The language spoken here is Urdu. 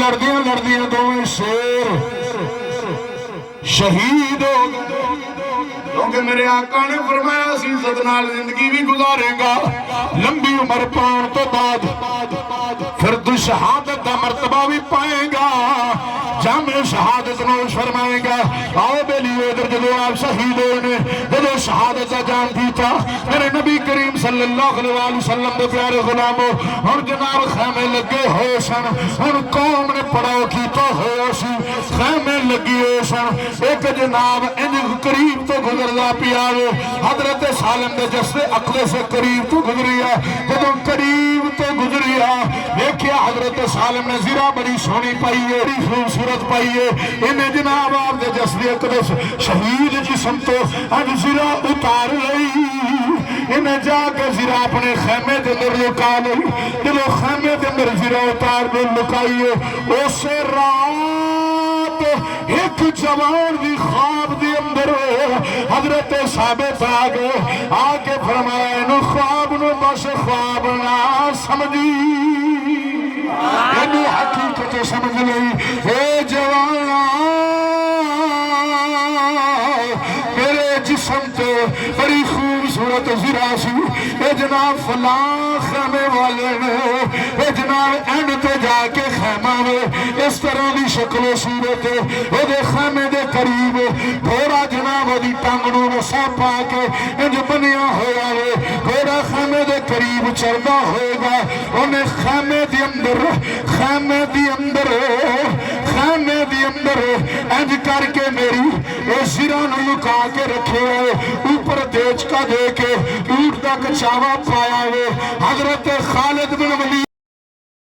لڑدیاں دوویں شیر شہید ہو گئے کیونکہ میرے آقا نے فرمایا اسی عزت نال زندگی بھی گزارے گا لمبی عمر پان تو بعد پھر تو شہادت دا مرتبہ بھی پائے گا جامع شہادت نوش فرمائے گا آؤ بیلیو ادھر جدو آپ شہید ہوئے جدو شہادت دا جان دیتا میرے نبی کریم صلی اللہ علیہ وسلم دے پیارے غلاموں اور جناب خیمے لگے ہوئے سن ان قوم نے پڑاؤ کیتا ہوئے سی خیمے لگی ہوئے سن ایک جناب انج قریب تو گزردا پیارو حضرت سالم دے جسے عقلے سے قریب تو گزریا جدو قریب تو گزریا دیکھیا حضرت سالم نے زیرہ بڑی سونی پائی ہے بڑی خوبصورت پائی ہے انہیں جناب آپ دے جسدی اقدس شہید جسم تو اب زیرہ اتار لئی انہیں جا کے زیرہ اپنے خیمے دے اندر لکا لئی جلو خیمے دے اندر زیرہ اتار دے لکائی ہے اسے رات ایک جوان دی خواب دی اندر حضرت ثابت آگے فرمایا انہوں خواب نو بس خواب نہ سمجھی انہوں حقیقت سمجھ لئی اے جوانا میرے جسم تے بڑی خوبصورت زرا سی اے جناب فلاں خیمے والے نے اے جناب اینڈ تے جا کے خیمہ میں اس طرح دی شکل و صورت اے دے خیمے دے قریب گھوڑا جناب دی ٹانگنوں نسا پا کے انج بنیا ہویا ہے گھوڑا خیمے دے قریب چردہ ہوئے گا انہیں خیمے دی اندر انج کر کے میری اے زران لکا کے رکھے ہوئے اوپر دیچ کا دے کے اونٹ دا کچاوا پایا ہے حضرت خالد بن ولید